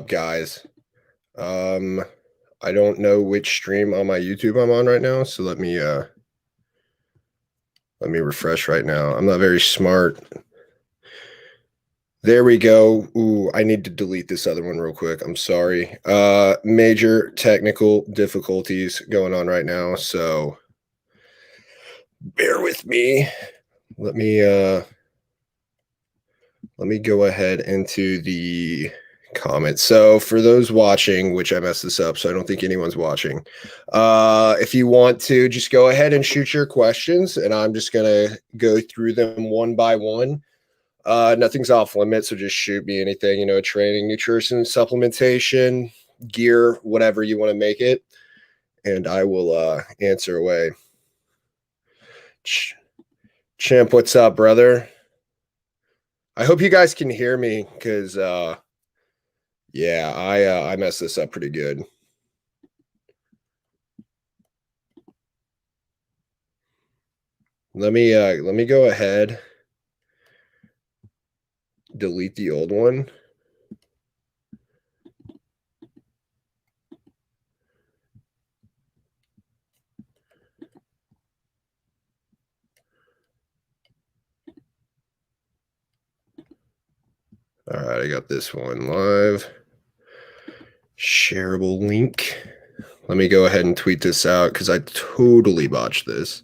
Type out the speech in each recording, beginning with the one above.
up, guys? I don't know which stream on my YouTube I'm on right now, so let me refresh right now. I'm not very smart. There we go. Ooh, I need to delete this other one real quick. I'm sorry. Major technical difficulties going on right now, so bear with me. Let me go ahead into the comments. So for those watching, which I messed this up, so I don't think anyone's watching. If you want to, just go ahead and shoot your questions, and I'm just gonna go through them one by one. Nothing's off limits, so just shoot me anything, you know, training, nutrition, supplementation, gear, whatever you want to make it, and I will answer away. Champ, what's up, brother? I hope you guys can hear me, because yeah, I messed this up pretty good. Let me go ahead, delete the old one. All right, I got this one live. Shareable link. Let me go ahead and tweet this out because I totally botched this.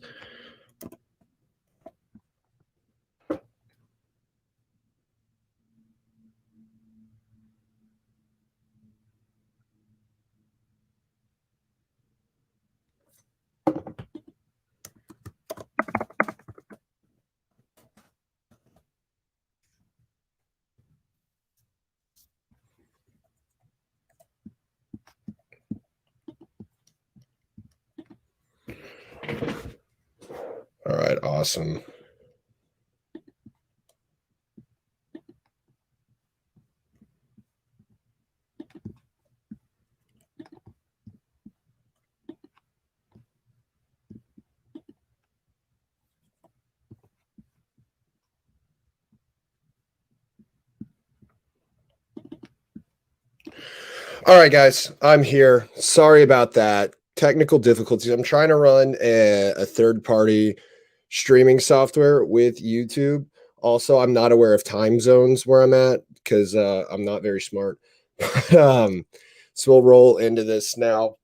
All right, awesome. All right, guys, I'm here. Sorry about that. Technical difficulties. I'm trying to run a third-party streaming software with YouTube. Also, I'm not aware of time zones where I'm at because I'm not very smart. So we'll roll into this now.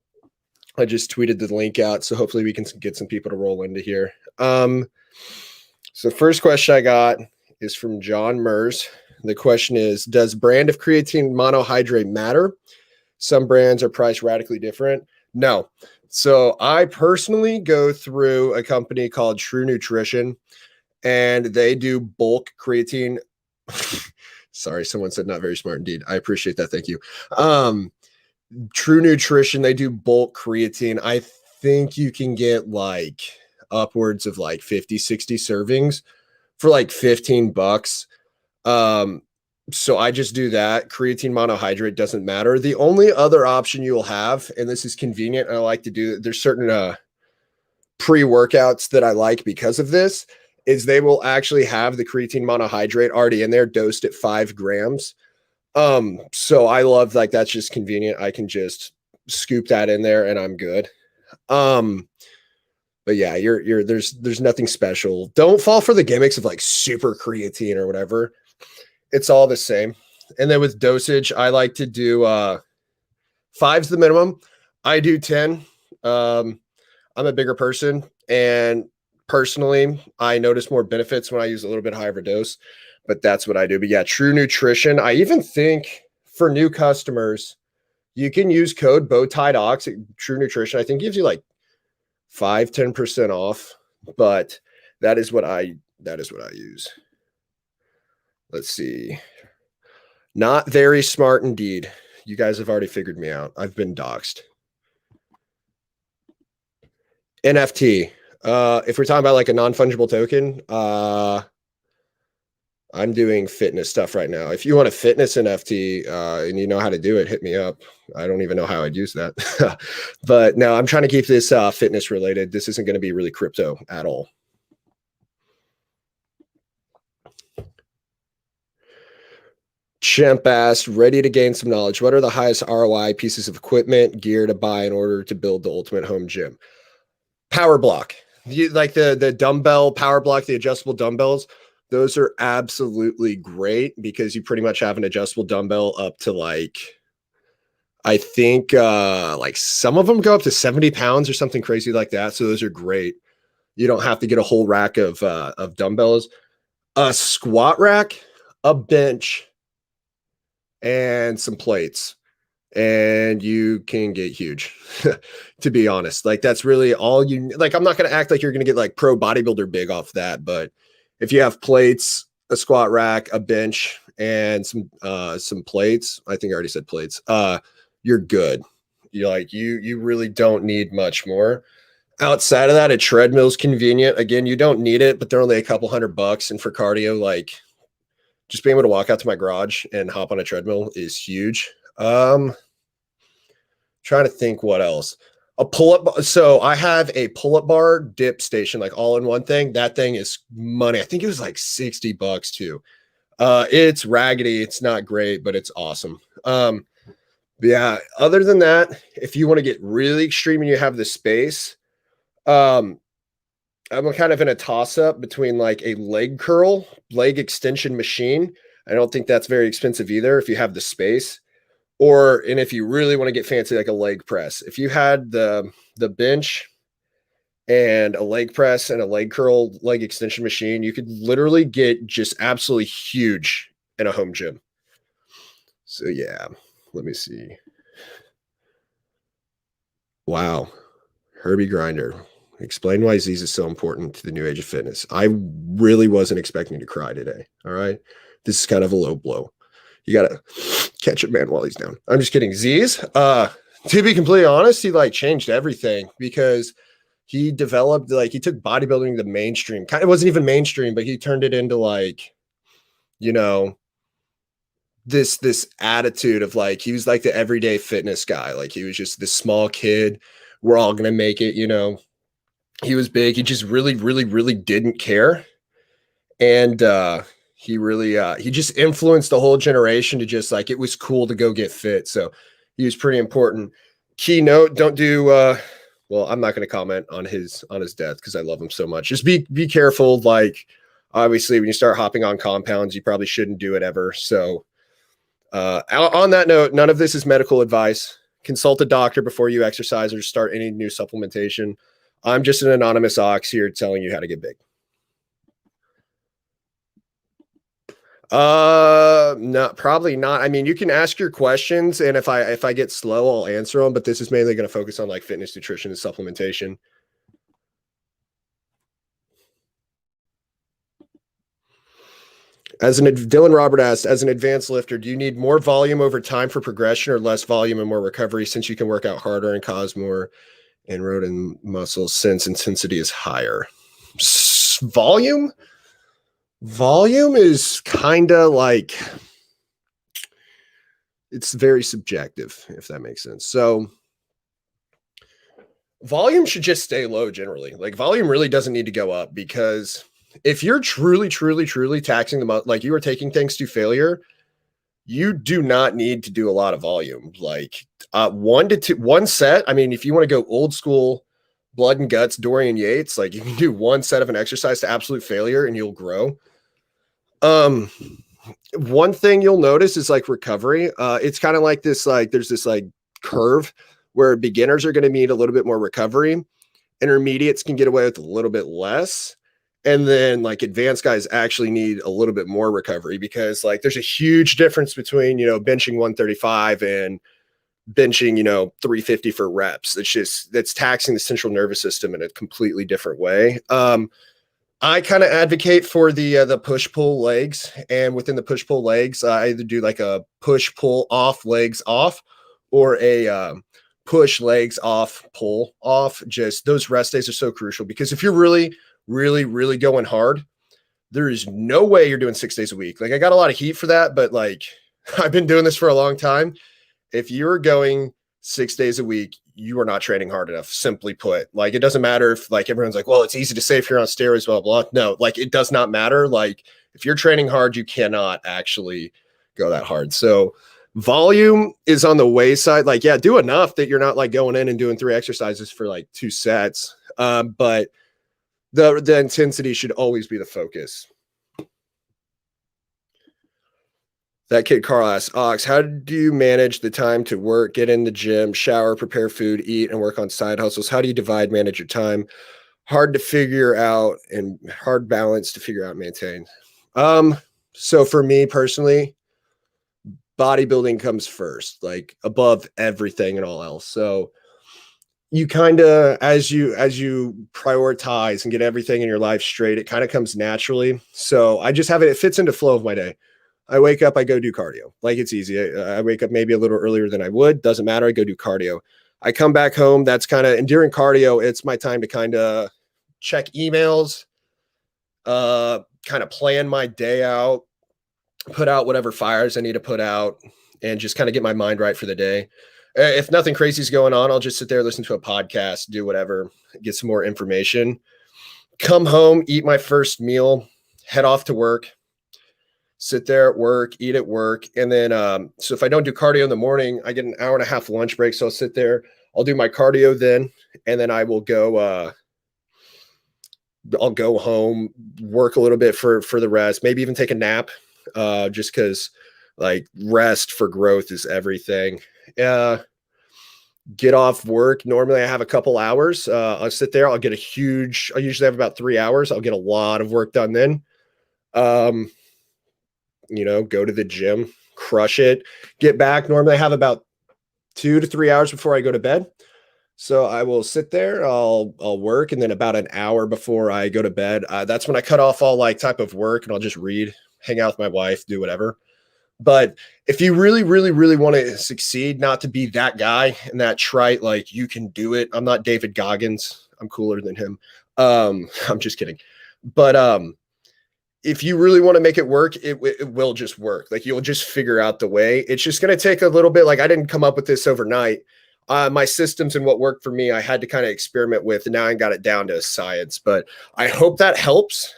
I just tweeted the link out, so hopefully we can get some people to roll into here. So first question I got is from John Mers. The question is, does brand of creatine monohydrate matter? Some brands are priced radically different. No. So I personally go through a company called True Nutrition, and they do bulk creatine. Sorry, someone said not very smart indeed. I appreciate that. Thank you. True Nutrition, they do bulk creatine. I think you can get like upwards of like 50, 60 servings for like $15. So I just do that. Creatine monohydrate doesn't matter. The only other option you'll have, and this is convenient, and I like to do, there's certain pre-workouts that I like because of this, is they will actually have the creatine monohydrate already in there, dosed at 5 grams. So I love, like, that's just convenient. I can just scoop that in there and I'm good. But yeah, there's nothing special. Don't fall for the gimmicks of like super creatine or whatever. It's all the same. And then with dosage, I like to do 5's the minimum. I do 10. I'm a bigger person, and personally, I notice more benefits when I use a little bit higher of a dose, but that's what I do. But yeah, True Nutrition. I even think for new customers, you can use code BowTiedOx at True Nutrition. I think gives you like 10% off, but that is what I use. Let's see. Not very smart indeed. You guys have already figured me out. I've been doxxed. NFT. If we're talking about like a non-fungible token, I'm doing fitness stuff right now. If you want a fitness NFT and you know how to do it, hit me up. I don't even know how I'd use that. But no, I'm trying to keep this fitness related. This isn't going to be really crypto at all. Chimp asked, ready to gain some knowledge. What are the highest ROI pieces of equipment, gear to buy in order to build the ultimate home gym? Power block. Like the dumbbell power block, the adjustable dumbbells. Those are absolutely great because you pretty much have an adjustable dumbbell up to like, I think like some of them go up to 70 pounds or something crazy like that. So those are great. You don't have to get a whole rack of dumbbells. A squat rack, a bench, and some plates, and you can get huge. To be honest, like that's really all you like. I'm not going to act like you're going to get like pro bodybuilder big off that, but if you have plates, a squat rack, a bench, and some plates, I think I already said plates, you're good. You really don't need much more. Outside of that, a treadmill's convenient. Again, you don't need it, but they're only a couple $100. And for cardio, like just being able to walk out to my garage and hop on a treadmill is huge. Trying to think what else. A pull-up. So I have a pull-up bar dip station, like all in one thing. That thing is money. I think it was like $60 too. It's raggedy. It's not great, but it's awesome. Yeah. Other than that, if you want to get really extreme and you have the space, I'm kind of in a toss-up between like a leg extension machine. I don't think that's very expensive either if you have the space. And if you really want to get fancy, like a leg press. If you had the bench and a leg press and a leg extension machine, you could literally get just absolutely huge in a home gym. So yeah, let me see. Wow. Herbie Grinder. Explain why Z's is so important to the new age of fitness. I really wasn't expecting to cry today. All right. This is kind of a low blow. You got to catch a man while he's down. I'm just kidding. Z's, to be completely honest, he like changed everything because he developed, like he took bodybuilding to the mainstream. It wasn't even mainstream, but he turned it into like, this attitude of like, he was like the everyday fitness guy. Like he was just this small kid. We're all going to make it, He was big. He just really, really, really didn't care. And he just influenced the whole generation to just like, it was cool to go get fit. So he was pretty important. Keynote, don't do well, I'm not going to comment on his death because I love him so much. Just be careful. Like obviously when you start hopping on compounds, you probably shouldn't do it ever. So on that note, none of this is medical advice. Consult a doctor before you exercise or start any new supplementation. I'm just an anonymous ox here telling you how to get big. No, probably not. I mean, you can ask your questions, and if I get slow, I'll answer them, but this is mainly going to focus on like fitness, nutrition, and supplementation. Dylan Robert asked, as an advanced lifter, do you need more volume over time for progression or less volume and more recovery since you can work out harder and cause more inroad in muscles since intensity is higher? Volume is kind of like, it's very subjective, if that makes sense. So volume should just stay low generally. Like volume really doesn't need to go up because if you're truly, truly, truly taxing them out, like you are taking things to failure, you do not need to do a lot of volume. Like 1 to 2, one set. I mean, if you want to go old school blood and guts, Dorian Yates, like you can do one set of an exercise to absolute failure and you'll grow. One thing you'll notice is like recovery. It's kind of like this, like there's this like curve where beginners are going to need a little bit more recovery. Intermediates can get away with a little bit less. And then like advanced guys actually need a little bit more recovery because like there's a huge difference between, benching 135 and benching, 350 for reps. That's taxing the central nervous system in a completely different way. I kind of advocate for the push-pull legs, and within the push-pull legs, I either do like a push-pull off, legs off, or a push legs off, pull off. Just those rest days are so crucial because if you're really, really, really going hard, there is no way you're doing 6 days a week. Like I got a lot of heat for that, but like I've been doing this for a long time. If you're going 6 days a week, you are not training hard enough, simply put. Like, it doesn't matter if like everyone's like, well, it's easy to say if you're on steroids, blah, blah. No, like it does not matter. Like if you're training hard, you cannot actually go that hard. So volume is on the wayside. Like, yeah, do enough that you're not like going in and doing 3 exercises for like 2 sets. But the intensity should always be the focus. That kid Carl asks, Ox, how do you manage the time to work, get in the gym, shower, prepare food, eat, and work on side hustles? How do you manage your time? Hard to figure out and hard balance to figure out and maintain. So for me personally, bodybuilding comes first, like above everything and all else. So you kind of, as you prioritize and get everything in your life straight, it kind of comes naturally. So I just have it fits into flow of my day. I wake up, I go do cardio. Like, it's easy. I wake up maybe a little earlier than I would. Doesn't matter. I go do cardio. I come back home. That's kind of, and during cardio, it's my time to kind of check emails, kind of plan my day out, put out whatever fires I need to put out, and just kind of get my mind right for the day. If nothing crazy is going on, I'll just sit there, listen to a podcast, do whatever, get some more information, come home, eat my first meal, head off to work, sit there at work, eat at work. And then, so if I don't do cardio in the morning, I get an hour and a half lunch break. So I'll sit there, I'll do my cardio then, and then I will go, I'll go home, work a little bit for the rest, maybe even take a nap, just because like rest for growth is everything. Get off work. Normally I have a couple hours. I'll sit there, I usually have about 3 hours. I'll get a lot of work done then. Go to the gym, crush it, get back. Normally I have about 2 to 3 hours before I go to bed. So I will sit there, I'll work, and then about an hour before I go to bed, that's when I cut off all like type of work, and I'll just read, hang out with my wife, do whatever. But if you really, really, really want to succeed, not to be that guy and that trite, like, you can do it. I'm not David Goggins. I'm cooler than him. I'm just kidding. But if you really want to make it work, it will just work. Like, you'll just figure out the way. It's just going to take a little bit. Like, I didn't come up with this overnight. My systems and what worked for me, I had to kind of experiment with, and now I got it down to science. But I hope that helps.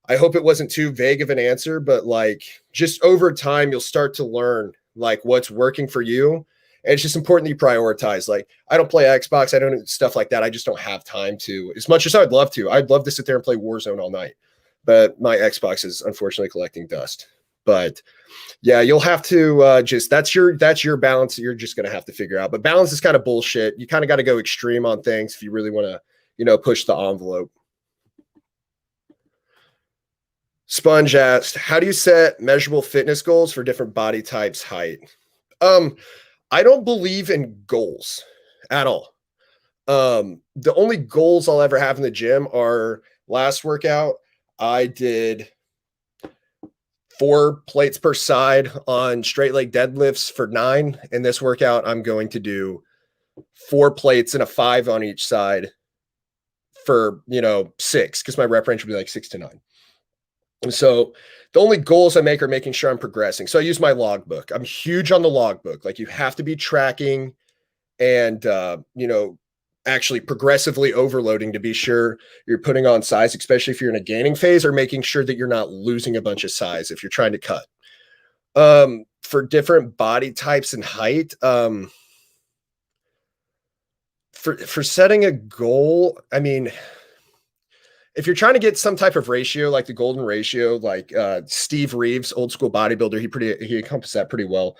I hope it wasn't too vague of an answer, but like, just over time, you'll start to learn like what's working for you. And it's just important that you prioritize. Like, I don't play Xbox. I don't stuff like that. I just don't have time to, as much as I'd love to. I'd love to sit there and play Warzone all night, but my Xbox is unfortunately collecting dust. But yeah, you'll have to that's your balance that you're just going to have to figure out. But balance is kind of bullshit. You kind of got to go extreme on things if you really want to, push the envelope. Sponge asked, how do you set measurable fitness goals for different body types, height? I don't believe in goals at all. The only goals I'll ever have in the gym are last workout, I did 4 plates per side on straight leg deadlifts for 9. And this workout, I'm going to do 4 plates and a 5 on each side for, 6, because my rep range would be like 6 to 9. And so the only goals I make are making sure I'm progressing. So I use my logbook. I'm huge on the logbook. Like, you have to be tracking and, actually progressively overloading to be sure you're putting on size, especially if you're in a gaining phase, or making sure that you're not losing a bunch of size if you're trying to cut. For different body types and height, for setting a goal, I mean, if you're trying to get some type of ratio, like the golden ratio, like Steve Reeves, old school bodybuilder, he encompassed that pretty well.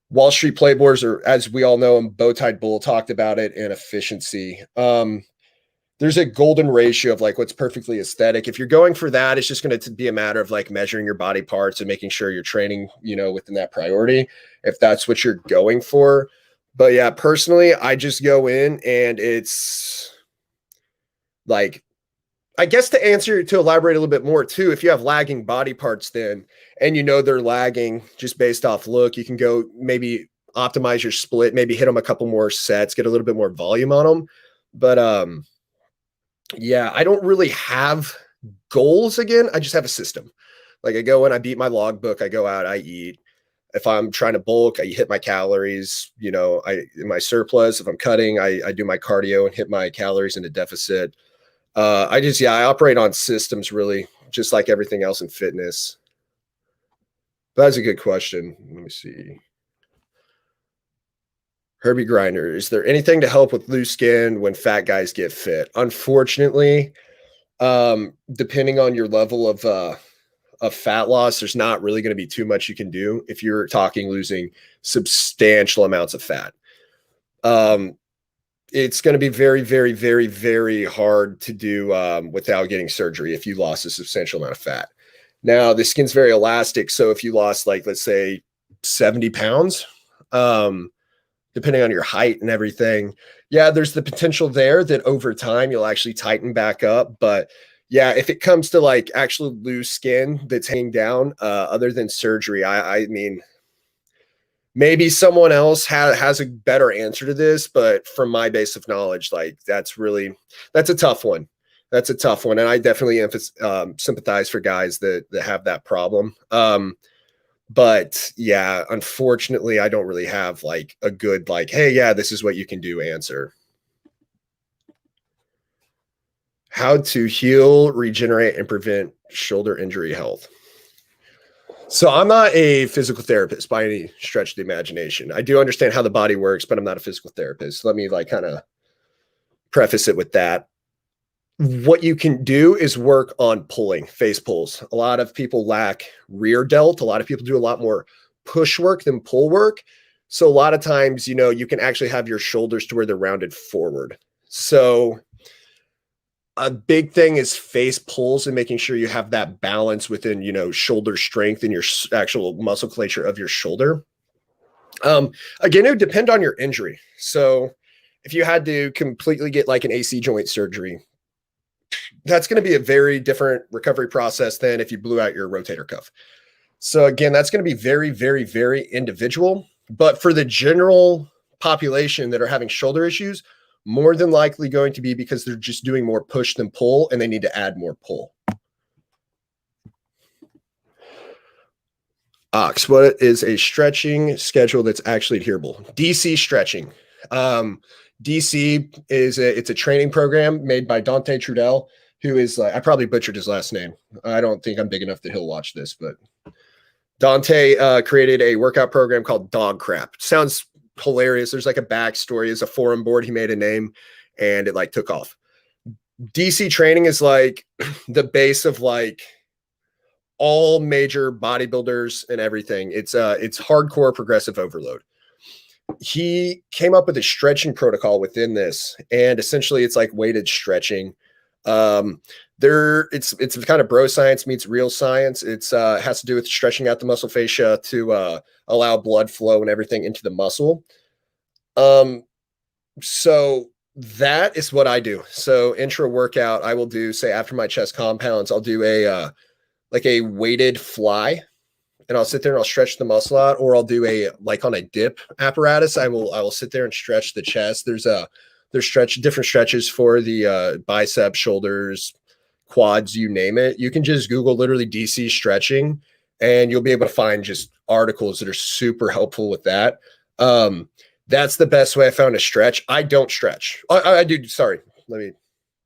Wall Street Playboys, or as we all know him, Bowtied Bull, talked about it, and efficiency. There's a golden ratio of like what's perfectly aesthetic. If you're going for that, it's just going to be a matter of like measuring your body parts and making sure you're training, within that priority, if that's what you're going for. But yeah, personally, I just go in, and it's like, I guess to elaborate a little bit more too, if you have lagging body parts then, and they're lagging just based off look, you can go maybe optimize your split, maybe hit them a couple more sets, get a little bit more volume on them. But yeah, I don't really have goals again. I just have a system. Like, I go in, I beat my logbook, I go out, I eat. If I'm trying to bulk, I hit my calories, in my surplus. If I'm cutting, I do my cardio and hit my calories in a deficit. I operate on systems, really, just like everything else in fitness. That's a good question. Let me see. Herbie Grinder, is there anything to help with loose skin when fat guys get fit? Unfortunately, depending on your level of fat loss, there's not really going to be too much you can do if you're talking losing substantial amounts of fat. It's going to be very, very, very, very hard to do without getting surgery if you lost a substantial amount of fat. Now, the skin's very elastic. So if you lost, like, let's say 70 pounds, depending on your height and everything, yeah, there's the potential there that over time you'll actually tighten back up. But yeah, if it comes to like actual loose skin that's hanging down, other than surgery, I mean, maybe someone else has a better answer to this, but from my base of knowledge, like that's a tough one. That's a tough one, and I definitely sympathize for guys that have that problem. But yeah, unfortunately, I don't really have like a good like, hey, yeah, this is what you can do answer. How to heal, regenerate, and prevent shoulder injury health. So I'm not a physical therapist by any stretch of the imagination. I do understand how the body works, but I'm not a physical therapist. Let me like kind of preface it with that. What you can do is work on pulling, face pulls. A lot of people lack rear delt. A lot of people do a lot more push work than pull work. So a lot of times, you know, you can actually have your shoulders to where they're rounded forward. So a big thing is face pulls and making sure you have that balance within, you know, shoulder strength and your actual musculature of your shoulder. Again, it would depend on your injury. So if you had to completely get like an AC joint surgery, that's going to be a very different recovery process than if you blew out your rotator cuff. So again, that's going to be very, very, very individual. But for the general population that are having shoulder issues, more than likely going to be because they're just doing more push than pull, and they need to add more pull. Ox, what is a stretching schedule that's actually adherable? DC stretching. DC it's a training program made by Dante Trudel, who is like, I probably butchered his last name. I don't think I'm big enough that he'll watch this, but Dante created a workout program called Dog Crap. Sounds hilarious. There's like a backstory. It's a forum board. He made a name and it like took off. DC training is like the base of like all major bodybuilders and everything. It's hardcore progressive overload. He came up with a stretching protocol within this, and essentially it's like weighted stretching. It's kind of bro science meets real science. It's has to do with stretching out the muscle fascia to allow blood flow and everything into the muscle. So that is what I do. So intra workout, I will do, say after my chest compounds, I'll do a like a weighted fly, and I'll sit there and I'll stretch the muscle out, or I'll do a like on a dip apparatus. I will sit there and stretch the chest. There's different stretches for the biceps, shoulders, quads, you name it. You can just Google literally DC stretching, and you'll be able to find just articles that are super helpful with that. That's the best way I found to stretch. I don't stretch. I do. Sorry, let me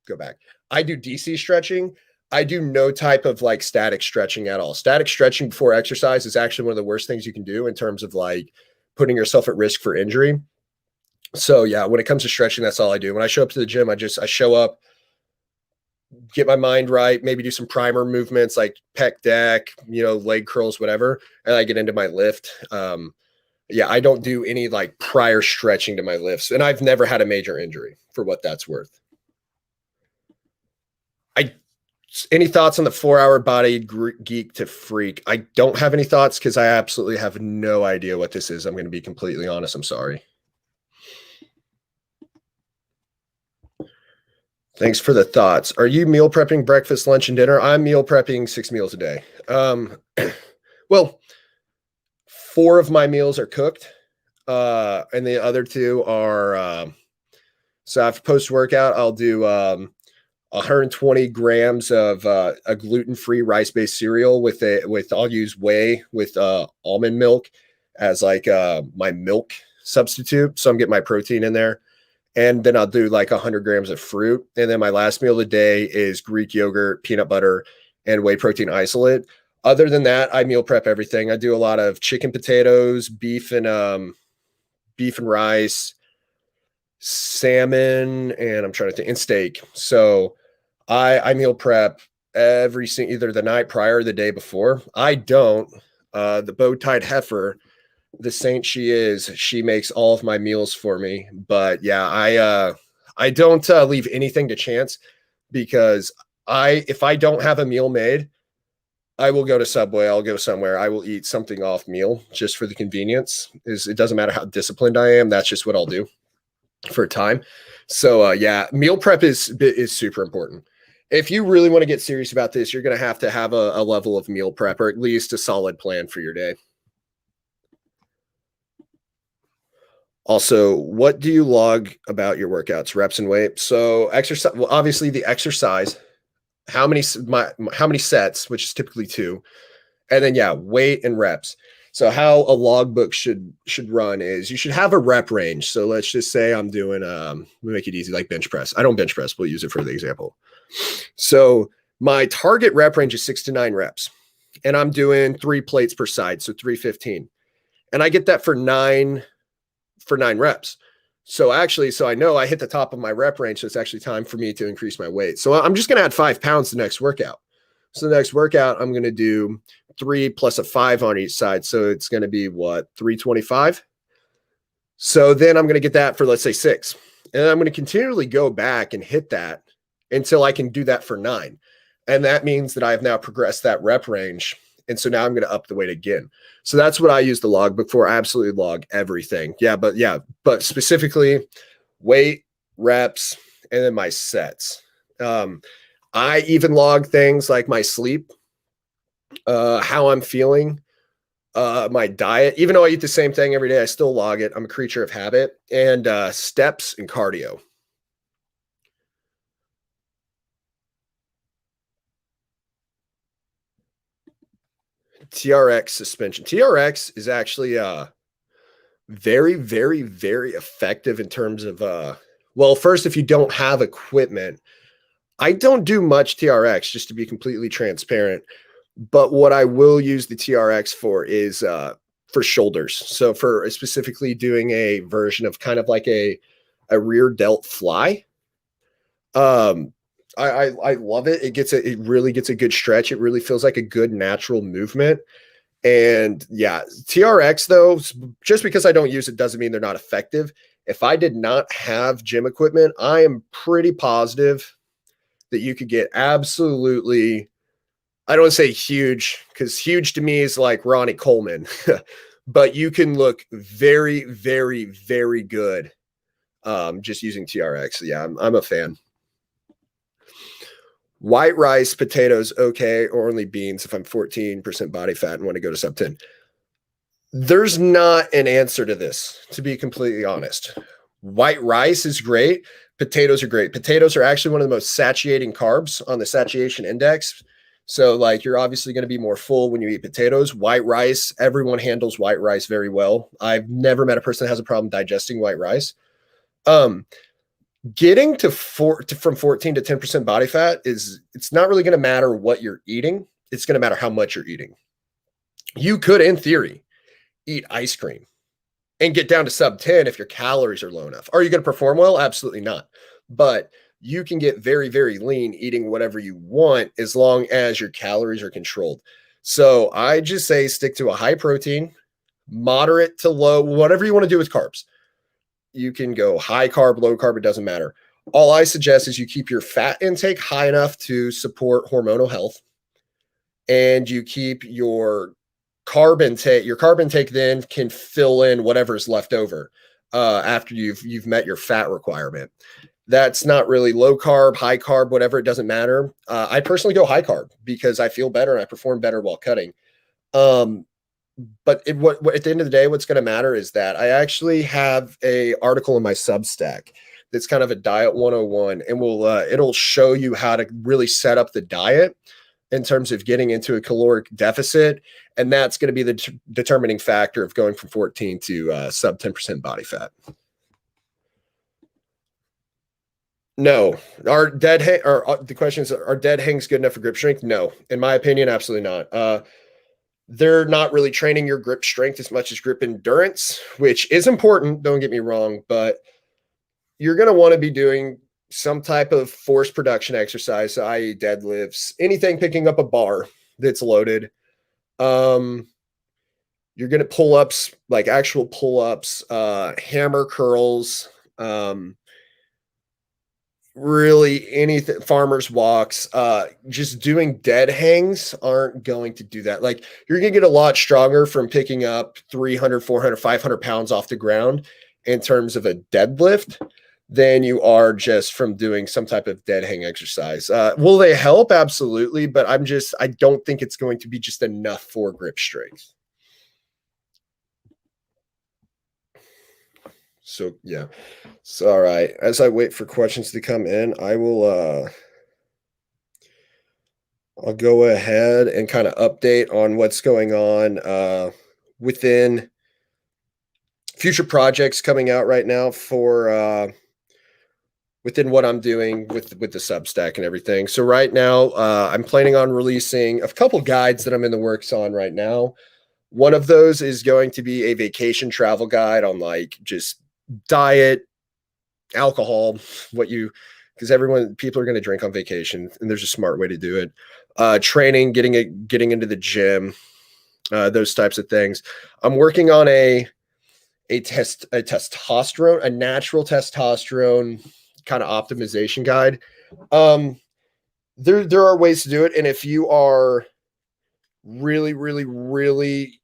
go back. I do DC stretching. I do no type of like static stretching at all. Static stretching before exercise is actually one of the worst things you can do in terms of like putting yourself at risk for injury. So yeah, when it comes to stretching, that's all I do. When I show up to the gym, I show up, get my mind right, maybe do some primer movements like pec deck, you know, leg curls, whatever, and I get into my lift. Yeah, I don't do any like prior stretching to my lifts, and I've never had a major injury for what that's worth. Any thoughts on the 4-hour body geek to freak? I don't have any thoughts because I absolutely have no idea what this is. I'm going to be completely honest. I'm sorry. Thanks for the thoughts. Are you meal prepping breakfast, lunch, and dinner? I'm meal prepping 6 meals a day. Well, 4 of my meals are cooked, and the other 2 are so after post-workout, I'll do 120 grams of a gluten-free rice-based cereal with I'll use whey with almond milk as like my milk substitute. So I'm getting my protein in there. And then I'll do like 100 grams of fruit. And then my last meal of the day is Greek yogurt, peanut butter, and whey protein isolate. Other than that, I meal prep everything. I do a lot of chicken, potatoes, beef and rice, salmon, and I'm trying to think, and steak. So I meal prep every single, either the night prior or the day before. I don't. The bow-tied heifer, the saint she is, she makes all of my meals for me. But yeah, I don't leave anything to chance, because if I don't have a meal made, I will go to Subway. I'll go somewhere. I will eat something off meal just for the convenience. It doesn't matter how disciplined I am. That's just what I'll do for time. So yeah, meal prep is super important. If you really want to get serious about this, you're going to have a level of meal prep, or at least a solid plan for your day. Also, what do you log about your workouts, reps and weight? So exercise, well, obviously the exercise, how many sets, which is typically 2, and then yeah, weight and reps. So how a logbook should run is, you should have a rep range. So let's just say I'm doing we make it easy, like bench press. I don't bench press, we'll use it for the example. So my target rep range is 6 to 9 reps, and I'm doing 3 plates per side, so 315. And I get that for 9 reps. So I know I hit the top of my rep range. So it's actually time for me to increase my weight. So I'm just going to add 5 pounds the next workout. So the next workout, I'm going to do 3 plus a 5 on each side. So it's going to be what, 325. So then I'm going to get that for, let's say, 6. And I'm going to continually go back and hit that until I can do that for 9. And that means that I've now progressed that rep range. And so now I'm going to up the weight again. So that's what I use the logbook for. I absolutely log everything. But specifically weight, reps, and then my sets. I even log things like my sleep, how I'm feeling, my diet. Even though I eat the same thing every day, I still log it. I'm a creature of habit. And steps and cardio. TRX suspension. TRX is actually very, very, very effective in terms of well, first, if you don't have equipment, I don't do much TRX, just to be completely transparent. But what I will use the TRX for is for shoulders. So for specifically doing a version of kind of like a rear delt fly. I love it. It really gets a good stretch. It really feels like a good natural movement. And yeah, TRX though, just because I don't use it doesn't mean they're not effective. If I did not have gym equipment, I am pretty positive that you could get absolutely, I don't want to say huge, because huge to me is like Ronnie Coleman, but you can look very, very, very good just using TRX. Yeah, I'm a fan. White rice, potatoes, okay, or only beans if I'm 14% body fat and want to go to sub 10. There's not an answer to this, to be completely honest. White rice is great. Potatoes are great. Potatoes are actually one of the most satiating carbs on the satiation index. So like, you're obviously going to be more full when you eat potatoes. White rice, everyone handles white rice very well. I've never met a person that has a problem digesting white rice. Getting from 14 to 10% body fat it's not really going to matter what you're eating. It's going to matter how much you're eating. You could, in theory, eat ice cream and get down to sub 10 if your calories are low enough. Are you going to perform well? Absolutely not. But you can get very, very lean eating whatever you want as long as your calories are controlled. So I just say stick to a high protein, moderate to low, whatever you want to do with carbs. You can go high carb, low carb, it doesn't matter. All I suggest is you keep your fat intake high enough to support hormonal health, and you keep your carb intake then can fill in whatever's left over after you've met your fat requirement. That's not really low carb, high carb, whatever, it doesn't matter. I personally go high carb because I feel better and I perform better while cutting. But at the end of the day, what's going to matter is that I actually have a article in my Substack that's kind of a diet 101, and it'll show you how to really set up the diet in terms of getting into a caloric deficit. And that's going to be the determining factor of going from 14 to sub 10% body fat. No. Are dead hang or the question is, are dead hangs good enough for grip strength? No. In my opinion, absolutely not. They're not really training your grip strength as much as grip endurance, which is important, don't get me wrong, but you're going to want to be doing some type of force production exercise, i.e. deadlifts, anything picking up a bar that's loaded. You're going to pull ups, like actual pull ups, hammer curls, really anything, farmers walks, just doing dead hangs aren't going to do that. Like you're going to get a lot stronger from picking up 300, 400, 500 pounds off the ground in terms of a deadlift than you are just from doing some type of dead hang exercise. Will they help? Absolutely. But I don't think it's going to be just enough for grip strength. So yeah. So all right. As I wait for questions to come in, I'll go ahead and kind of update on what's going on within future projects coming out right now for within what I'm doing with the Substack and everything. So right now, I'm planning on releasing a couple guides that I'm in the works on right now. One of those is going to be a vacation travel guide on like just diet, alcohol, because people are going to drink on vacation, and there's a smart way to do it. Training, getting into the gym, those types of things. I'm working on a testosterone, a natural testosterone kind of optimization guide. There are ways to do it, and if you are really, really, really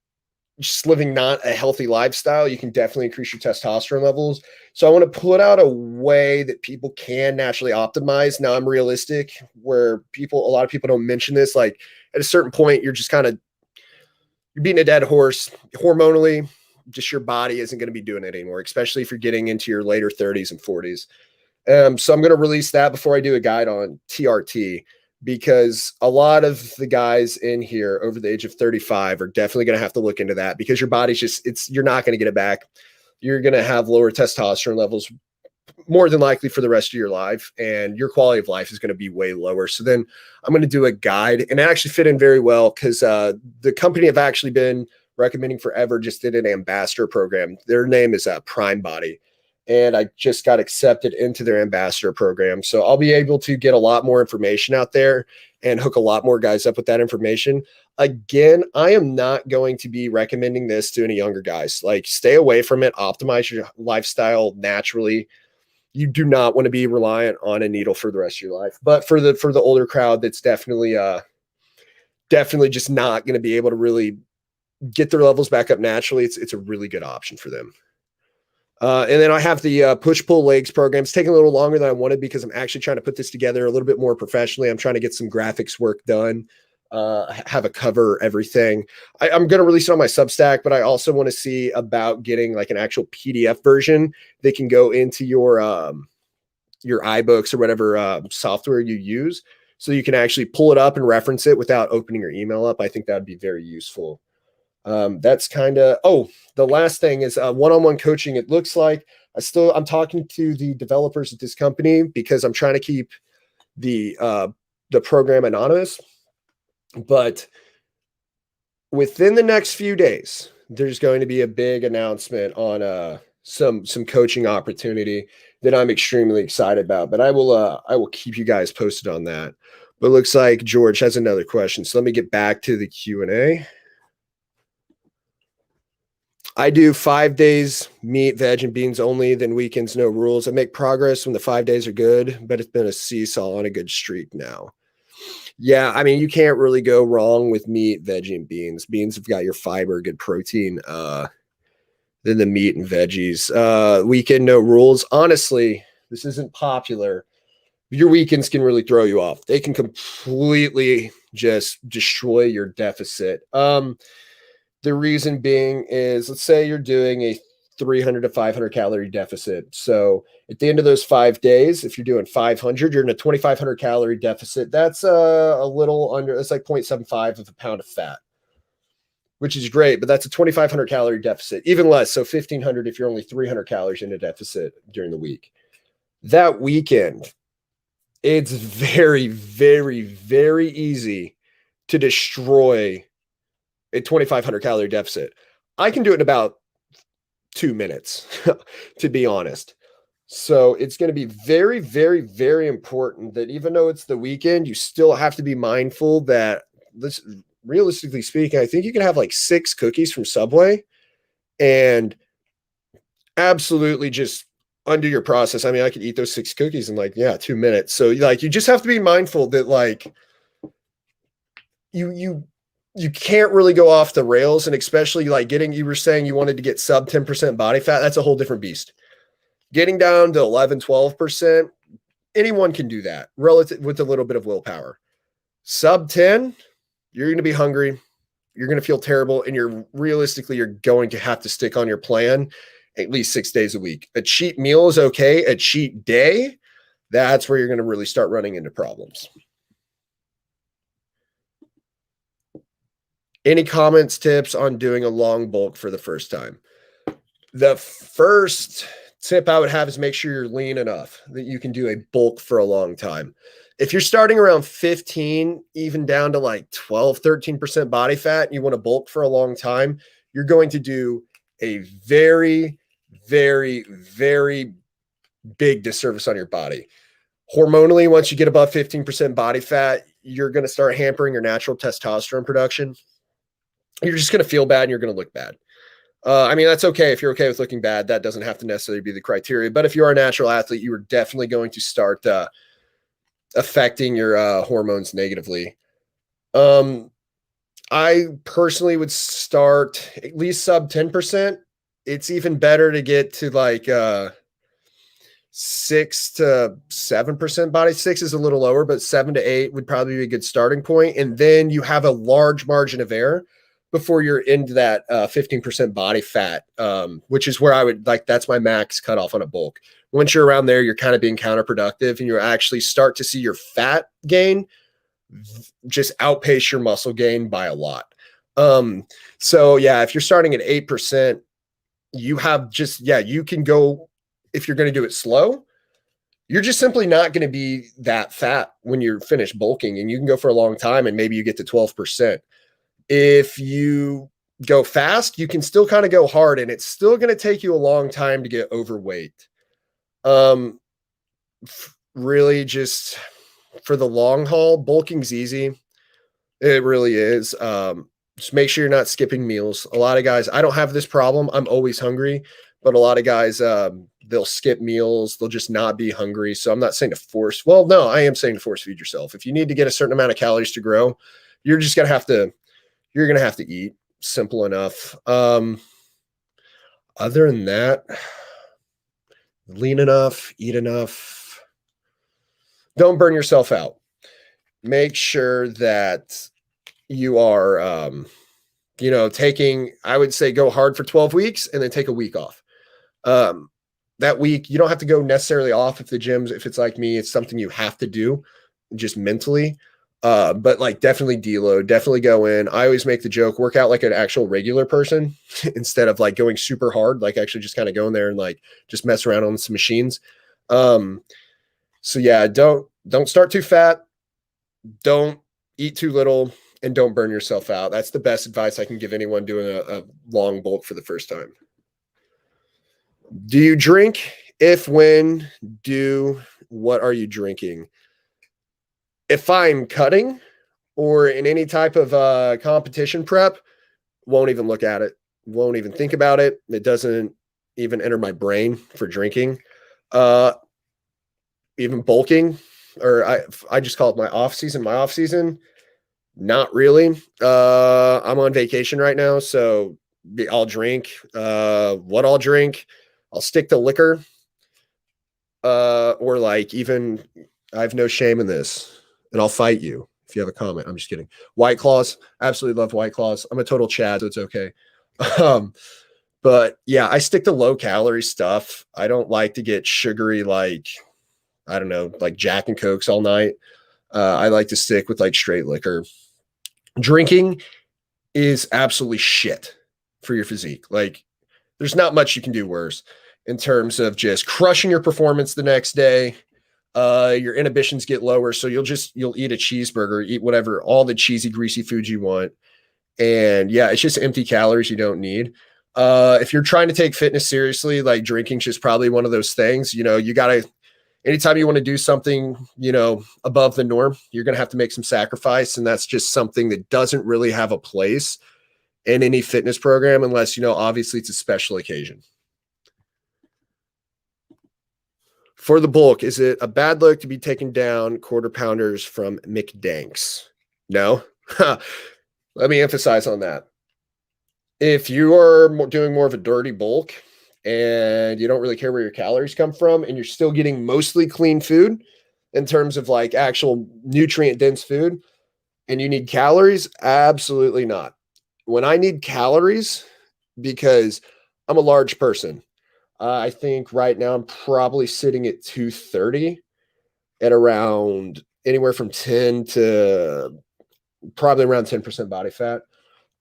just living not a healthy lifestyle, you can definitely increase your testosterone levels. So I want to put out a way that people can naturally optimize. Now I'm realistic where a lot of people don't mention this. Like at a certain point, you're beating a dead horse hormonally. Just your body isn't going to be doing it anymore, especially if you're getting into your later 30s and 40s. So I'm going to release that before I do a guide on TRT, because a lot of the guys in here over the age of 35 are definitely going to have to look into that, because your body's you're not going to get it back. You're going to have lower testosterone levels more than likely for the rest of your life, and your quality of life is going to be way lower. So then I'm going to do a guide, and it actually fit in very well because the company I've actually been recommending forever just did an ambassador program. Their name is Prime Body, and I just got accepted into their ambassador program. So I'll be able to get a lot more information out there and hook a lot more guys up with that information. Again, I am not going to be recommending this to any younger guys. Like, stay away from it. Optimize your lifestyle naturally. You do not want to be reliant on a needle for the rest of your life. But for the older crowd, that's definitely just not going to be able to really get their levels back up naturally. It's a really good option for them. And then I have the push-pull legs program. It's taking a little longer than I wanted because I'm actually trying to put this together a little bit more professionally. I'm trying to get some graphics work done, have a cover, everything. I'm going to release it on my Substack, but I also want to see about getting like an actual PDF version that can go into your iBooks or whatever software you use, so you can actually pull it up and reference it without opening your email up. I think that would be very useful. That's kind of, the last thing is one-on-one coaching. It looks like I'm talking to the developers at this company because I'm trying to keep the program anonymous, but within the next few days, there's going to be a big announcement on some coaching opportunity that I'm extremely excited about, but I will keep you guys posted on that. But it looks like George has another question. So let me get back to the Q&A. I do 5 days meat, veg, and beans only, then weekends, no rules. I make progress when the 5 days are good, but it's been a seesaw on a good streak now. Yeah, I mean, you can't really go wrong with meat, veg, and beans. Beans have got your fiber, good protein, than the meat and veggies. Weekend, no rules. Honestly, this isn't popular. Your weekends can really throw you off. They can completely just destroy your deficit. The reason being is, let's say you're doing a 300 to 500 calorie deficit. So at the end of those 5 days, if you're doing 500, you're in a 2,500 calorie deficit. That's a little under, it's like 0.75 of a pound of fat, which is great, but that's a 2,500 calorie deficit, even less. So 1,500 if you're only 300 calories in a deficit during the week. That weekend, It's very, very, very easy to destroy a 2,500 calorie deficit. I can do it in about 2 minutes, to be honest. So it's going to be very, very, very important that even though it's the weekend, you still have to be mindful that this, realistically speaking, I think you can have like 6 cookies from Subway and absolutely just undo your process. I mean, I could eat those 6 cookies in like, yeah, 2 minutes. So like, you just have to be mindful that like you can't really go off the rails. And especially like you were saying you wanted to get sub 10% body fat. That's a whole different beast. Getting down to 11, 12%, anyone can do that relative with a little bit of willpower. Sub 10, you're going to be hungry. You're going to feel terrible. And you're going to have to stick on your plan at least 6 days a week. A cheat meal is okay. A cheat day, that's where you're going to really start running into problems. Any comments, tips on doing a long bulk for the first time? The first tip I would have is make sure you're lean enough that you can do a bulk for a long time. If you're starting around 15, even down to like 12, 13% body fat, and you want to bulk for a long time, you're going to do a very, very, very big disservice on your body. Hormonally, once you get above 15% body fat, you're going to start hampering your natural testosterone production. You're just going to feel bad and you're going to look bad. I mean, that's okay. If you're okay with looking bad, that doesn't have to necessarily be the criteria. But if you are a natural athlete, you are definitely going to start affecting your hormones negatively. I personally would start at least sub 10%. It's even better to get to like 6 to 7% body. 6 is a little lower, but 7 to 8 would probably be a good starting point. And then you have a large margin of error before you're into that 15% body fat, which is where I would like, that's my max cutoff on a bulk. Once you're around there, you're kind of being counterproductive and you actually start to see your fat gain just outpace your muscle gain by a lot. So yeah, if you're starting at 8%, you have just, yeah, you can go, if you're going to do it slow, you're just simply not going to be that fat when you're finished bulking, and you can go for a long time and maybe you get to 12%. If you go fast, you can still kind of go hard and it's still going to take you a long time to get overweight. Really just for the long haul, bulking's easy. It really is. Just make sure you're not skipping meals. A lot of guys, I don't have this problem. I'm always hungry, but a lot of guys, they'll skip meals. They'll just not be hungry. So I'm not saying to force. Well, no, I am saying to force feed yourself. If you need to get a certain amount of calories to grow, you're just going to have to, you're going to have to eat. Simple enough. Other than that, lean enough, eat enough. Don't burn yourself out. Make sure that you are, taking, I would say go hard for 12 weeks and then take a week off. That week, you don't have to go necessarily off if if it's like me, it's something you have to do just mentally. But like definitely deload, definitely go in. I always make the joke, work out like an actual regular person instead of like going super hard, like actually just kind of go in there and like just mess around on some machines. So yeah, don't start too fat, don't eat too little, and don't burn yourself out. That's the best advice I can give anyone doing a long bulk for the first time. Do you drink? If, when, what are you drinking? If I'm cutting or in any type of competition prep, won't even look at it. Won't even think about it. It doesn't even enter my brain for drinking. Even bulking, or I just call it my off season. My off season, not really. I'm on vacation right now, so I'll drink. What I'll drink, I'll stick to liquor. Or like even, I have no shame in this, and I'll fight you if you have a comment. I'm just kidding. White Claws, absolutely love White Claws. I'm a total Chad, so it's okay. But yeah, I stick to low calorie stuff. I don't like to get sugary, like, I don't know, like Jack and Cokes all night. I like to stick with like straight liquor. Drinking is absolutely shit for your physique. Like, there's not much you can do worse in terms of just crushing your performance the next day. your inhibitions get lower. So you'll eat a cheeseburger, eat whatever, all the cheesy, greasy foods you want. And yeah, it's just empty calories you don't need. If you're trying to take fitness seriously, like drinking's just probably one of those things. You gotta, anytime you want to do something, above the norm, you're gonna have to make some sacrifice. And that's just something that doesn't really have a place in any fitness program unless, obviously it's a special occasion. For the bulk, is it a bad look to be taking down quarter pounders from McDanks? No. Let me emphasize on that. If you are doing more of a dirty bulk and you don't really care where your calories come from and you're still getting mostly clean food in terms of like actual nutrient dense food and you need calories, absolutely not. When I need calories, because I'm a large person, I think right now I'm probably sitting at 230 at around anywhere from 10 to probably around 10% body fat.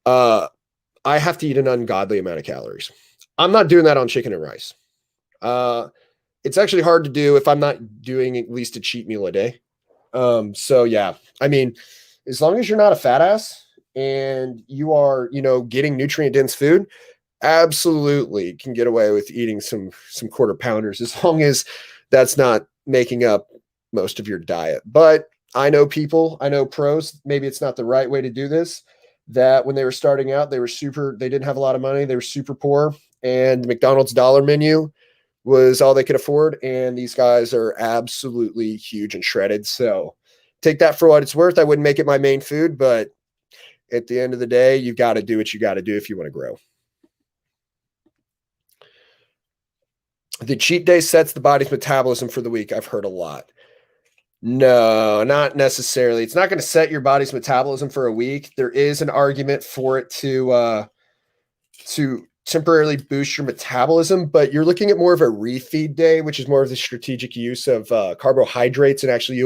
I have to eat an ungodly amount of calories. I'm not doing that on chicken and rice. It's actually hard to do if I'm not doing at least a cheat meal a day. So yeah, I mean, as long as you're not a fat ass and you are, getting nutrient dense food, absolutely can get away with eating some quarter pounders as long as that's not making up most of your diet. But I know pros, maybe it's not the right way to do this, that when they were starting out, they didn't have a lot of money. They were super poor and the McDonald's dollar menu was all they could afford. And these guys are absolutely huge and shredded. So take that for what it's worth. I wouldn't make it my main food, but at the end of the day, you've got to do what you got to do if you want to grow. The cheat day sets the body's metabolism for the week. I've heard a lot. No, not necessarily. It's not going to set your body's metabolism for a week. There is an argument for it to temporarily boost your metabolism, but you're looking at more of a refeed day, which is more of the strategic use of carbohydrates. And actually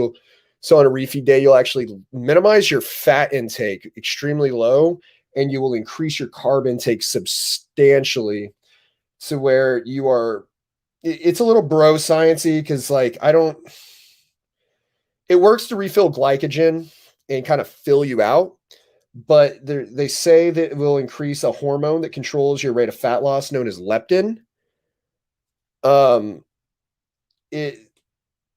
so on a refeed day, you'll actually minimize your fat intake extremely low, and you will increase your carb intake substantially to where it's a little bro sciencey because it works to refill glycogen and kind of fill you out, but they say that it will increase a hormone that controls your rate of fat loss known as leptin.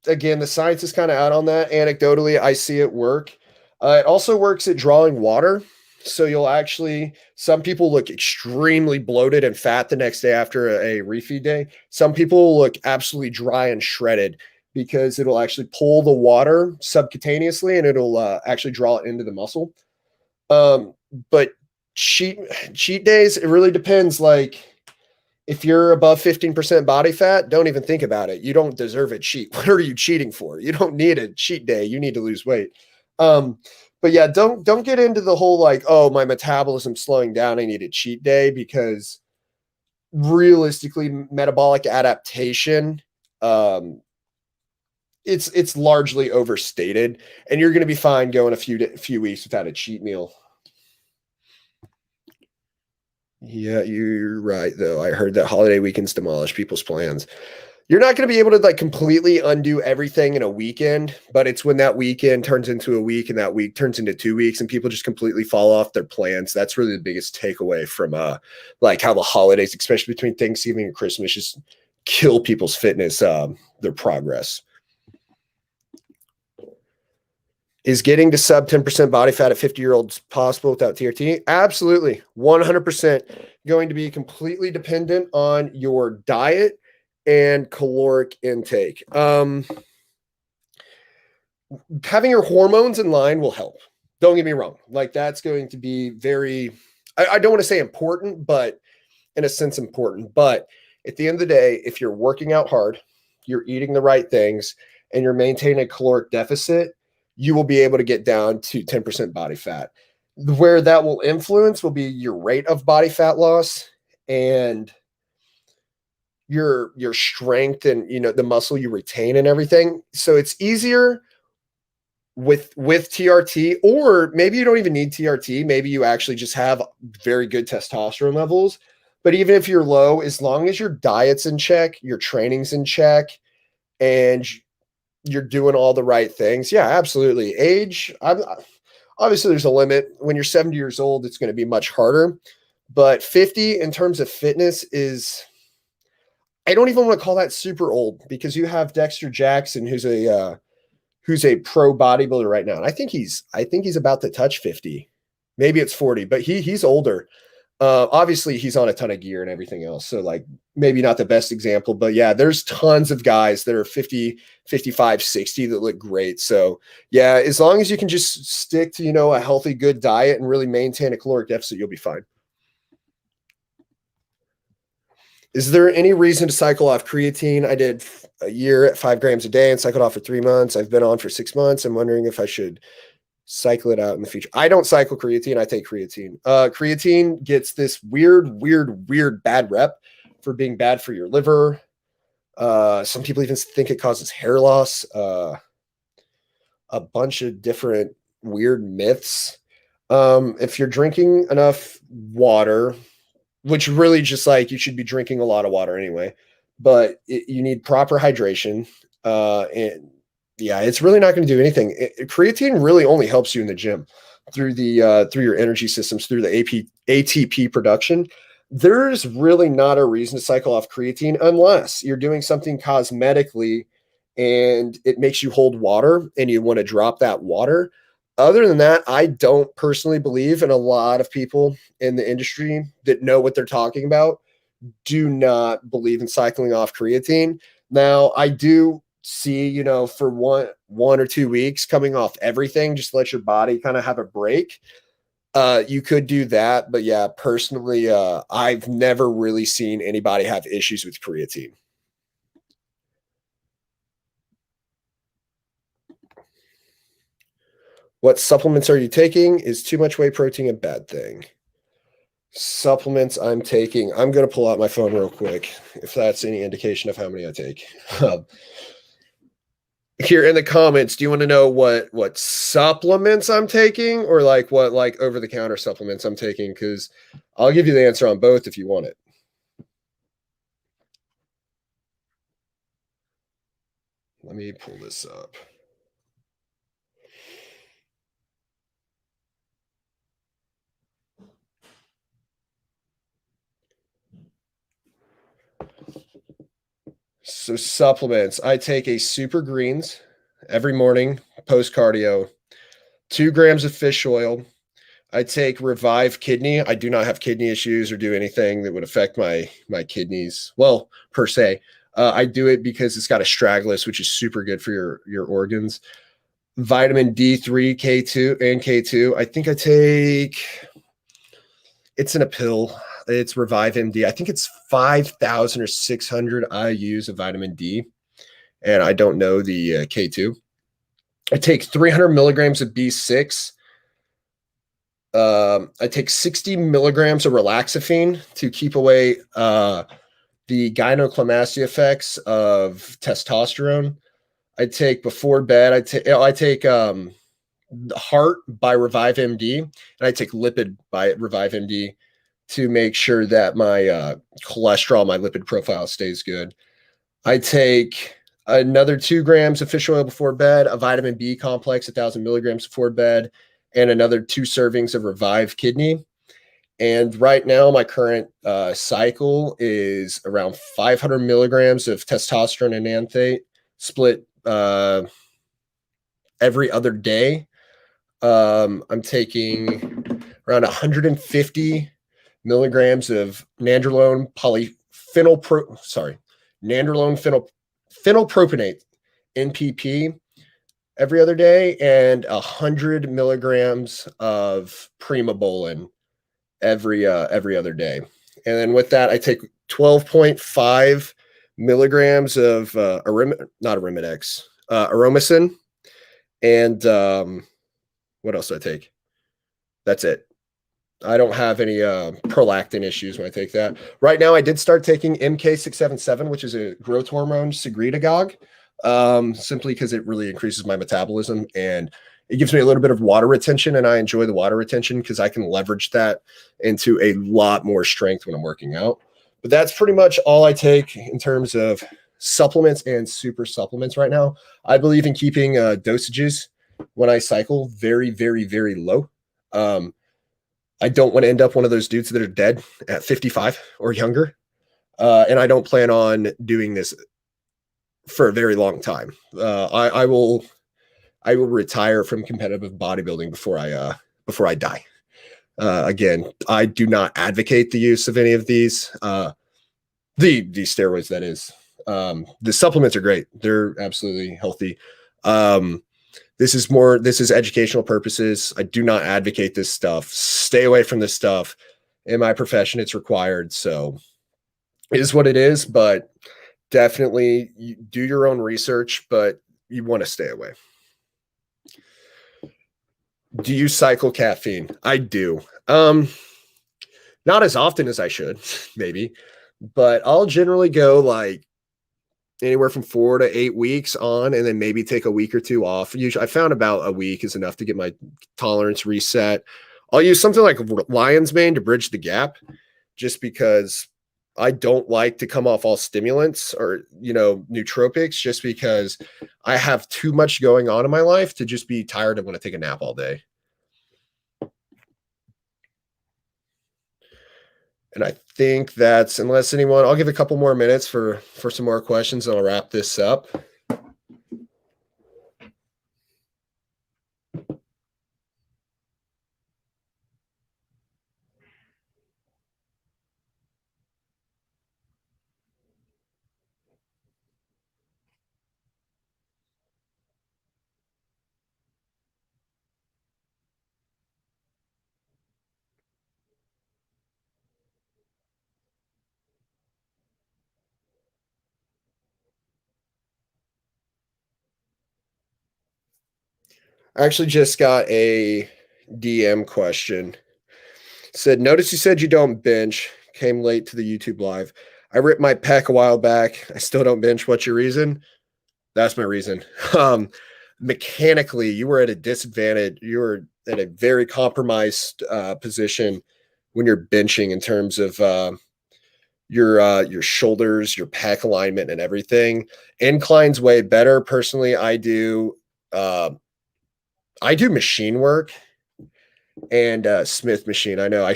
Again, the science is kind of out on that. Anecdotally, I see it work. It also works at drawing water. So some people look extremely bloated and fat the next day after a refeed day. Some people look absolutely dry and shredded because it'll actually pull the water subcutaneously and it'll actually draw it into the muscle. But cheat days, it really depends. Like if you're above 15% body fat, don't even think about it. You don't deserve a cheat. What are you cheating for? You don't need a cheat day. You need to lose weight. But yeah, don't get into the whole like, oh, my metabolism's slowing down, I need a cheat day, because realistically, metabolic adaptation, it's largely overstated, and you're going to be fine going a few weeks without a cheat meal. Yeah, you're right though. I heard that holiday weekends demolish people's plans. You're not going to be able to like completely undo everything in a weekend, but it's when that weekend turns into a week and that week turns into 2 weeks and people just completely fall off their plans. That's really the biggest takeaway from like how the holidays, especially between Thanksgiving and Christmas, just kill people's fitness, their progress. Is getting to sub 10% body fat at 50-year-olds possible without TRT? Absolutely. 100% going to be completely dependent on your diet and caloric intake. Having your hormones in line will help. Don't get me wrong. Like that's going to be very, I don't want to say important, but in a sense important. But at the end of the day, if you're working out hard, you're eating the right things, and you're maintaining a caloric deficit, you will be able to get down to 10% body fat. Where that will influence will be your rate of body fat loss and your strength and the muscle you retain and everything. So it's easier with TRT, or maybe you don't even need TRT. Maybe you actually just have very good testosterone levels. But even if you're low, as long as your diet's in check, your training's in check, and you're doing all the right things. Yeah, absolutely. Age, obviously there's a limit. When you're 70 years old, it's going to be much harder. But 50 in terms of fitness is, I don't even want to call that super old, because you have Dexter Jackson, who's a pro bodybuilder right now. And I think he's about to touch 50. Maybe it's 40, but he's older. Obviously he's on a ton of gear and everything else. So like maybe not the best example, but yeah, there's tons of guys that are 50, 55, 60 that look great. So yeah, as long as you can just stick to, a healthy, good diet and really maintain a caloric deficit, you'll be fine. Is there any reason to cycle off creatine? I did a year at 5 grams a day and cycled off for 3 months. I've been on for 6 months. I'm wondering if I should cycle it out in the future. I don't cycle creatine. I take creatine. Creatine gets this weird bad rep for being bad for your liver. Some people even think it causes hair loss. A bunch of different weird myths. If you're drinking enough water, which really just like you should be drinking a lot of water anyway, but you need proper hydration. And yeah, it's really not going to do anything. Creatine really only helps you in the gym through through your energy systems, through the ATP production. There's really not a reason to cycle off creatine unless you're doing something cosmetically and it makes you hold water and you want to drop that water. Other than that, I don't personally believe, and a lot of people in the industry that know what they're talking about do not believe in cycling off creatine. Now, I do see, for one or 2 weeks coming off everything, just let your body kind of have a break. You could do that, but yeah, personally, I've never really seen anybody have issues with creatine. What supplements are you taking? Is too much whey protein a bad thing? Supplements I'm taking. I'm going to pull out my phone real quick, if that's any indication of how many I take. Here in the comments, do you want to know what supplements I'm taking, or like what like over-the-counter supplements I'm taking? Because I'll give you the answer on both if you want it. Let me pull this up. So supplements, I take a Super Greens every morning post cardio, 2 grams of fish oil. I take Revive Kidney. I do not have kidney issues or do anything that would affect my kidneys. Well, per se, I do it because it's got astragalus, which is super good for your organs. Vitamin D3, K2, and K2. I think I take. It's in a pill. It's Revive MD. I think it's 5,000 or 600 IUs of vitamin D, and I don't know the K2. I take 300 milligrams of B6. I take 60 milligrams of relaxafine to keep away the gyneclomastia effects of testosterone. I take before bed. I take Heart by Revive MD, and I take Lipid by Revive MD to make sure that my cholesterol, my lipid profile stays good. I take another 2 grams of fish oil before bed, a vitamin B complex, 1,000 milligrams before bed, and another 2 servings of Revive Kidney. And right now, my current cycle is around 500 milligrams of testosterone and anthate, split every other day. I'm taking around 150 milligrams of nandrolone phenylpropionate, NPP, every other day, and 100 milligrams of primobolan every other day. And then with that, I take 12.5 milligrams of Aromacin, and what else do I take? That's it. I don't have any prolactin issues when I take that. Right now, I did start taking MK677, which is a growth hormone secretagogue, simply because it really increases my metabolism and it gives me a little bit of water retention, and I enjoy the water retention because I can leverage that into a lot more strength when I'm working out. But that's pretty much all I take in terms of supplements and super supplements right now. I believe in keeping dosages when I cycle very, very, very low. I don't want to end up one of those dudes that are dead at 55 or younger. And I don't plan on doing this for a very long time. I will retire from competitive bodybuilding before I die. Again, I do not advocate the use of any of these. The steroids, that is. The supplements are great. They're absolutely healthy. This is educational purposes. I do not advocate this stuff. Stay away from this stuff. In my profession, it's required. So it is what it is, but definitely you do your own research, but you want to stay away. Do you cycle caffeine? I do. Not as often as I should, maybe, but I'll generally go like anywhere from 4 to 8 weeks on, and then maybe take a week or two off. Usually I found about a week is enough to get my tolerance reset. I'll use something like lion's mane to bridge the gap, just because I don't like to come off all stimulants or, nootropics, just because I have too much going on in my life to just be tired and want to take a nap all day. And I think that's, unless anyone, I'll give a couple more minutes for some more questions, and I'll wrap this up. I actually just got a DM question. Said, notice you said you don't bench. Came late to the YouTube live. I ripped my pec a while back. I still don't bench. What's your reason? That's my reason. Mechanically, you were at a disadvantage. You were at a very compromised position when you're benching in terms of your shoulders, your pec alignment, and everything. Incline's way better. Personally, I do machine work and Smith machine. I know a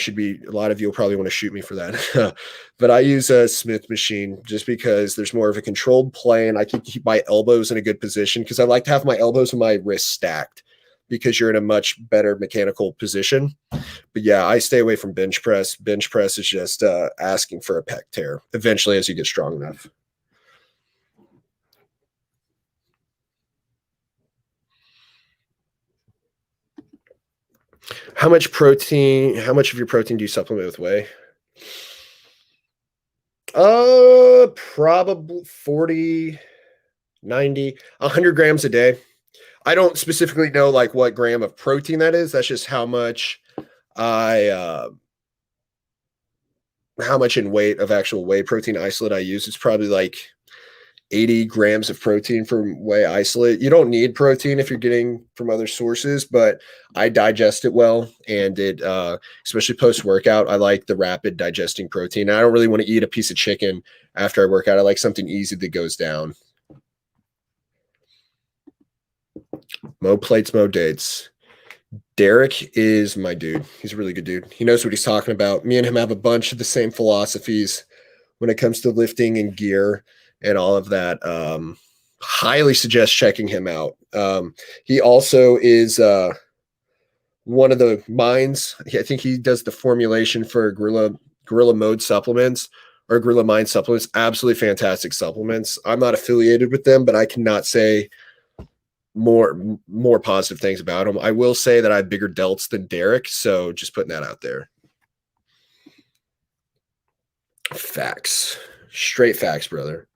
lot of you will probably want to shoot me for that, but I use a Smith machine just because there's more of a controlled play, and I can keep my elbows in a good position, because I like to have my elbows and my wrists stacked, because you're in a much better mechanical position. But yeah, I stay away from bench press. Bench press is just asking for a pec tear eventually as you get strong enough. How much of your protein do you supplement with whey? Probably 40, 90, 100 grams a day. I don't specifically know like what gram of protein that is. That's just how much how much in weight of actual whey protein isolate I use. It's probably like 80 grams of protein from whey isolate. You don't need protein if you're getting from other sources, but I digest it well, and it especially post workout, I like the rapid digesting protein. I don't really want to eat a piece of chicken after I work out. I like something easy that goes down. Mo plates, mo dates. Derek is my dude. He's a really good dude. He knows what he's talking about. Me and him have a bunch of the same philosophies when it comes to lifting and gear and all of that. Highly suggest checking him out. He also is one of the minds. I think he does the formulation for Gorilla Mode supplements, or Gorilla Mind supplements. Absolutely fantastic supplements. I'm not affiliated with them, but I cannot say more positive things about them. I will say that I have bigger delts than Derek, so just putting that out there. Facts. Straight facts, brother.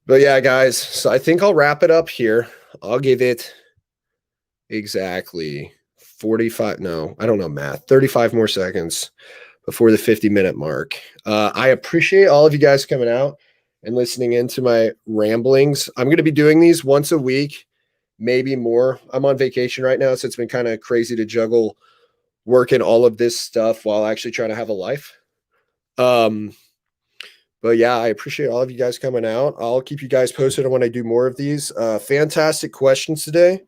But yeah, guys, so I think I'll wrap it up here. I'll give it exactly 45, no, I don't know math, 35 more seconds before the 50-minute mark. I appreciate all of you guys coming out and listening into my ramblings. I'm going to be doing these once a week, maybe more. I'm on vacation right now, so it's been kind of crazy to juggle working all of this stuff while actually trying to have a life. But yeah, I appreciate all of you guys coming out. I'll keep you guys posted on when I do more of these. Fantastic questions today.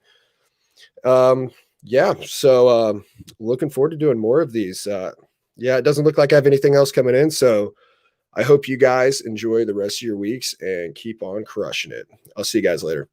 Yeah, so looking forward to doing more of these. Yeah, it doesn't look like I have anything else coming in. So I hope you guys enjoy the rest of your weeks and keep on crushing it. I'll see you guys later.